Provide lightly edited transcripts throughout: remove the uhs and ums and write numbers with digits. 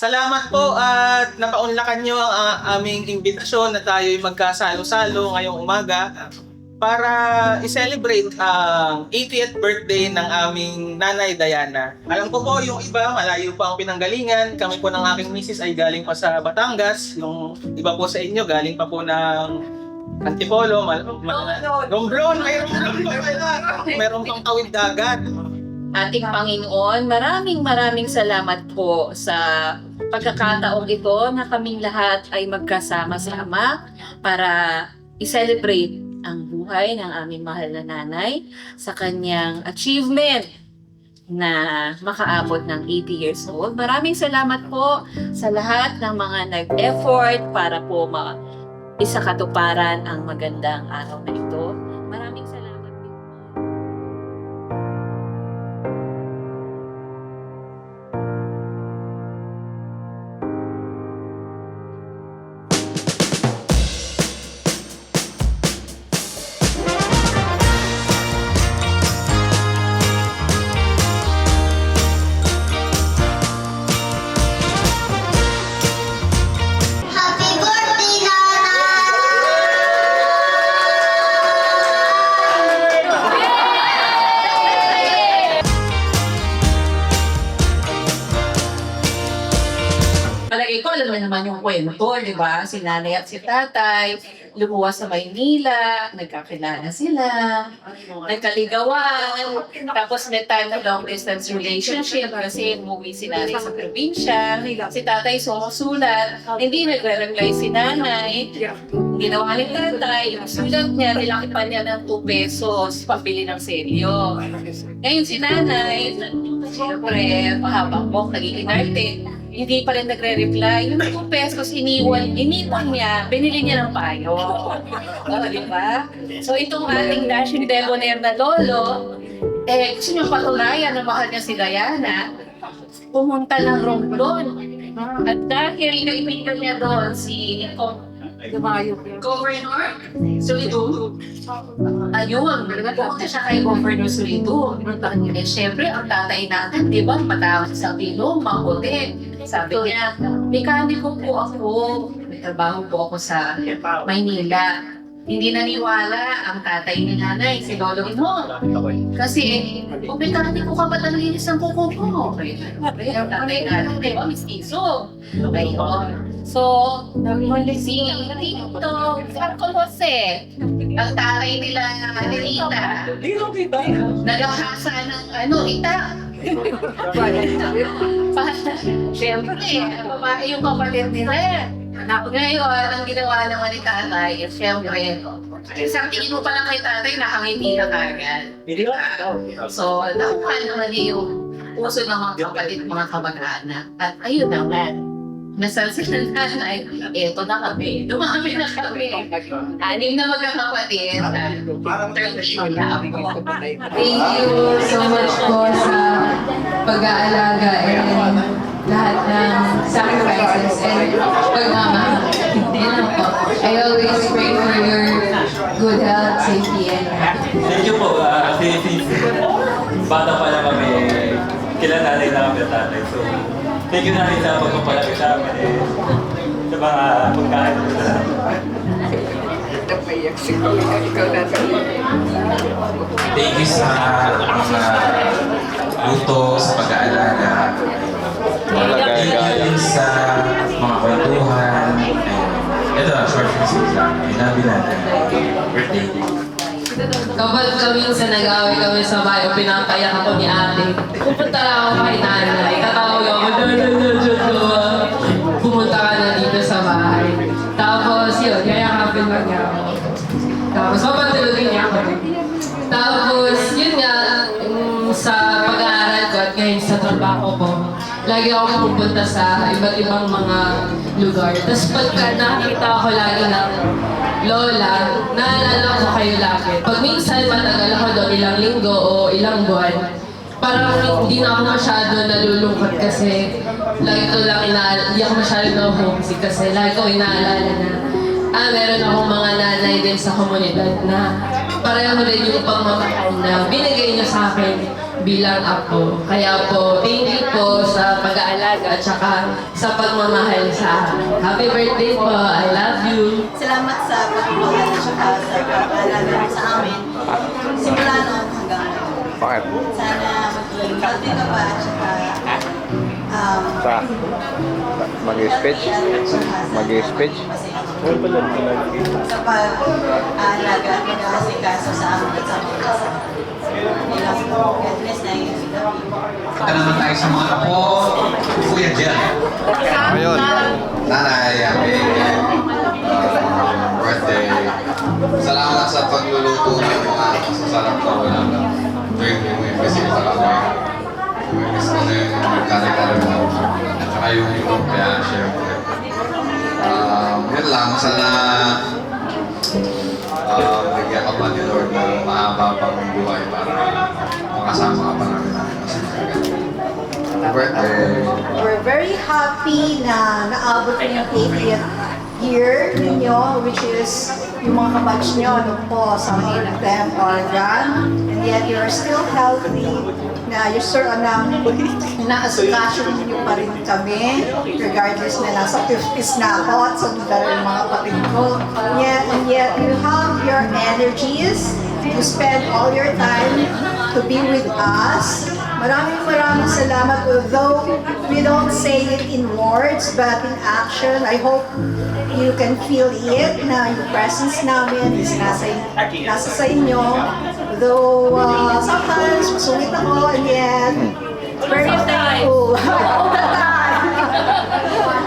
Salamat po at napaunlakan nyo ang aming imbitasyon na tayo'y magkasalo-salo ngayong umaga para i-celebrate ang 80th birthday ng aming Nanay Diana. Alam ko po yung iba, malayo pa ang pinanggalingan. Kami po ng aking misis ay galing pa sa Batangas. Yung iba po sa inyo galing pa po ng Antipolo, Romblon, mayroon pang tawid dagat. Ating Panginoon, maraming salamat po sa pagkakataong ito na kaming lahat ay magkasama-sama para i-celebrate ang buhay ng aming mahal na nanay sa kanyang achievement na makaabot ng 80 years old. Maraming salamat po sa lahat ng mga nag-effort para po isakatuparan ang magandang araw na ito. Maraming salamat din po. Happy birthday, Nana! Palagay ko, alam mo naman yung kwento, di ba? Si nanay at si tatay, lumuwas sa Maynila, nagkakilala sila, nagkaligawan, tapos may time na long distance relationship kasi umuwi si nanay sa probinsya, si tatay sumusulat, hindi nagre-reply si nanay, ginawa ni tatay, yung sulat niya, nilakipan niya ng 2 pesos, pabili ng selyo. Ngayon si nanay, siyempre, pahabang buhok, nagiging arte, hindi pa rin nagre-reply. Yung 2 pesos iniwan niya, binili niya ng payo. Di ba? So itong ating dashing debonair na lolo, gusto niyang patunayan na mahal niya si Diana, pumunta ng Romblon. At dahil kaibigan niya doon si Governor Solido, ayun, pumunta siya kay Governor Solido. Eh, syempre, ang tatay natin, di ba, matawag sa pilo, makulit. Sabi niya, mekaniko po ako, may trabaho po ako sa Maynila. Hindi naniwala ang tatay ni nanay, si Lolo Ino. Kasi, kung mekaniko ka ba talaginis ang kuko mo? Ang tatay natin, di ba, mistiso. Ngayon. So, si Tito, Uncle Jose, ang tatay nila, Nilita, nagahasa ng ita. Siyempre, babae yung kapatid nila. Ngayon, ang ginawa naman ni tatay, siyempre, isang tingin mo pa lang kay tatay, nakangiti ka kagad. So, nakuha naman niya yung puso ng mga kapatid, mga kamag-anak. At ayun naman, nasal sila nanay, eto na kami, dumami na kami. 6 na magkakapatid. Thank you so much po sa pag-aalaga and lahat ng sacrifices and pagmamahal. I always pray for your good health, safety, and happiness. Thank you po. Kasi since bata pa lang kami, kilananay na kami at tatay. So, thank you namin sa pagpapalaki sa amin. Sa mga pagkain na Thank you sa mga luto, sa pag-aalaga. Thank you din sa mga kwentuhan. Ito, short message lang. Inabi natin. Birthday. Kapag kami sa nag-away kami sa bayo, pinapayak ako ni ate. Pupunta lang ako kay nanay. Tatawag ako, pumunta ka na dito sa bahay. Tapos yun, yayakapin lang niya ako. Tapos papatulogin niya ako. Tapos yun nga, sa pag-aaral ko at ngayon sa trabaho ko, lagi ako pupunta sa iba't ibang mga lugar. Tapos pagka nakita ako lagi ng lola, naalala ko kayo lagi. Pag minsan matagal ako doon, ilang linggo o ilang buwan, parang hindi na ako masyado nalulungkot kasi lagi ko lang hindi ako masyado na-homesick kasi lagi ko inaalala na meron akong mga nanay din sa komunidad na pareho rin yung pagmamahal na binigay niya sa akin bilang apo. Kaya po, thank you po sa pag-aalaga at saka sa pagmamahal sa akin. Happy birthday po. I love you. Salamat sa pagmamahal at saka sa pag-aalaga mo sa amin. Simula noon hanggang ngayon. Bakit? Sana maging healthy ka pa at saka Mag-speech? Mag-speech? sa pag-aalaga at pag-aasikaso sa amin at sa mga kasama. God bless na yung Punta naman tayo sa mga apo. Kuya Jen. Ayun. Nanay, happy birthday. Salamat sa pagluluto ng mga masasarap na wala na. Tuwing umimbisi sa kami. Umimbis ko na yung kare-kare mo. At saka yung ibang kaya, syempre. Yun lang, sana bigyan ka pa ni Lord ng mahaba pang buhay para makasama ka pa namin. Happy birthday. We're very happy na naabot niyo yung 80th year ninyo, which is yung mga kabatch nyo nung po sa Temp Oregon. And yet you're still healthy, na you're sure na inaasukasyon niyo pa rin kami, regardless na nasa 50s na ako at sa yung mga kapatid ko. And yet you have your energies to spend all your time to be with us. Maraming salamat. Although we don't say it in words, but in action, I hope you can feel it na yung presence namin is nasa sa inyo. Though sometimes masungit ako and yet very thankful. All the time.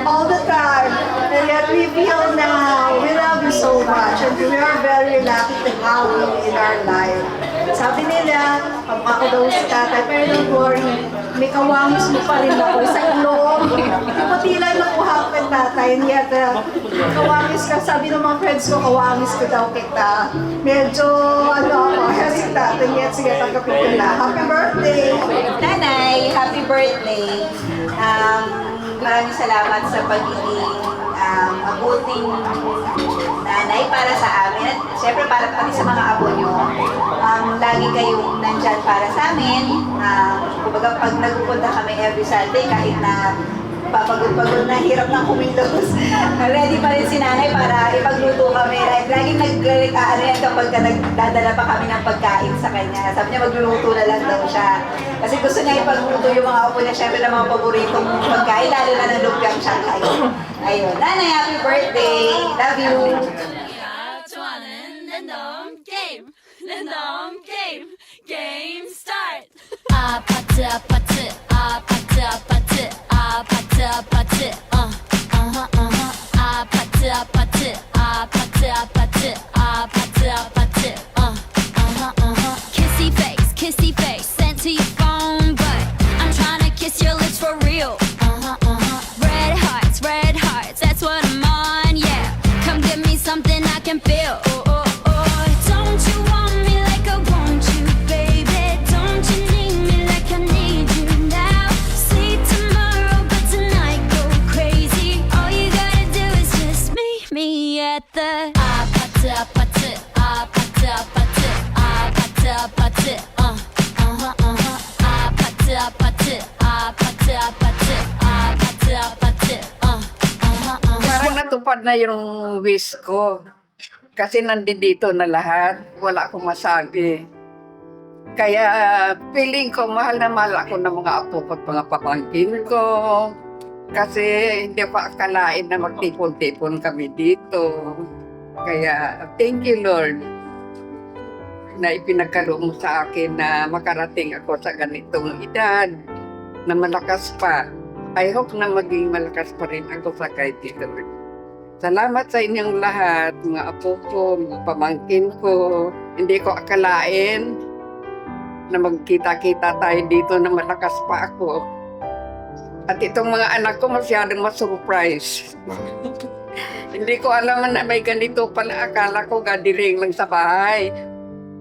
All the time. And yet we feel now, we love you so much and we are very lucky to have you in our life. Sabi nila, ako daw si tatay, pero don't worry, may kawangis mo pa rin ako sa ilong. Pati lang nakuha ko yung tatay, and yet, kawangis ka, sabi ng mga friends ko, kawangis ko daw kita. Medyo, ako, hesitant, and yet, sige, tanggapin ko na. Happy birthday! Nanay, happy birthday. Maraming salamat sa pagiging abuting nanay para sa amin. At syempre para pati sa mga apo nyo. Lagi kayong nandyan para sa amin. Kumbaga pag nagpupunta kami every Sunday, kahit na papagod-pagod na hirap ng kumilos, ready pa rin si nanay para ipagluto kami. Laging nag-ano kapag nagdadala pa kami ng pagkain sa kanya. Sabi niya magluluto na lang daw siya. Kasi gusto niya ipagluto yung mga apo niya, syempre ng mga paboritong pagkain, lalo na ng lumpiang Shanghai. Ayun, nanay, happy birthday! Love you! Game start. 아파트 아파트 아파트 아파트 아파트 아파트 아파트 아파트 아파트 아파트 아파트 아파트 kissy face sent to your phone but I'm trying to kiss your lips for real. Red hearts, that's what I'm on, yeah. Come give me something I can feel. Don't you want me like I want you, baby? Don't you need me like I need you now? Sleep tomorrow, but tonight go crazy. All you gotta do is just meet me at the 아파트 아파트 아파트 아파트 아파트 아파트 아파트 아파트 아파트 아파트 아파트 Parang natupad na yung wish ko. Kasi nandito na lahat. Wala akong masabi. Kaya feeling ko mahal na mahal ako ng mga apo ko at mga pamangkin ko. Kasi hindi pa akalain na magtipon-tipon kami dito. Kaya thank you Lord na ipinagkaloob mo sa akin na makarating ako sa ganitong edad na malakas pa. I hope na maging malakas pa rin ako sa kahit dito. Salamat sa inyong lahat, mga apo ko, mga pamangkin ko. Hindi ko akalain na magkita-kita tayo dito na malakas pa ako. At itong mga anak ko masyadong ma-surprise. Hindi ko alam na may ganito pala. Akala ko gadiring lang sa bahay.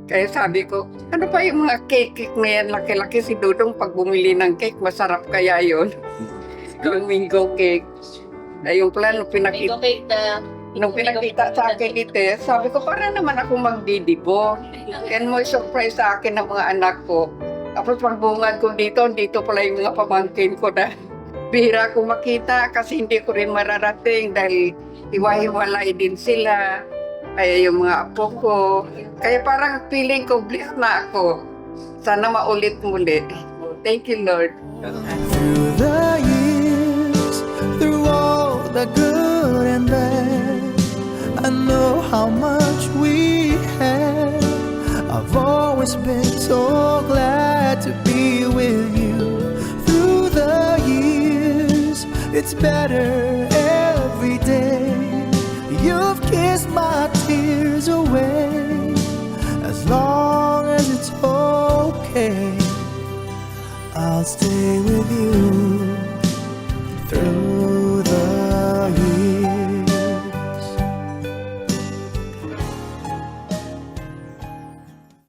Kaya sabi ko, ano pa yung mga cake na yan? Laki-laki si Dudong pag bumili ng cake, masarap kaya yun. Yung mango cake. Ay, yung pala, nung pinakita sa akin ito, sabi ko, para naman ako magdidibo. Kaya mo surprise sa akin ng mga anak ko. Tapos pagbungad ko dito pala yung mga pamangkin ko na bihira ko makita kasi hindi ko rin mararating dahil hiwa-hiwalay din sila. Kaya yung mga apo ko. Kaya parang feeling ko blessed na ako. Sana maulit muli. Thank you, Lord. Through the years, through all the good and bad, I know how much we had. I've always been so glad to be with you. Through the years, it's better every day. You've kissed my tears away. As long as it's okay, I'll stay with you.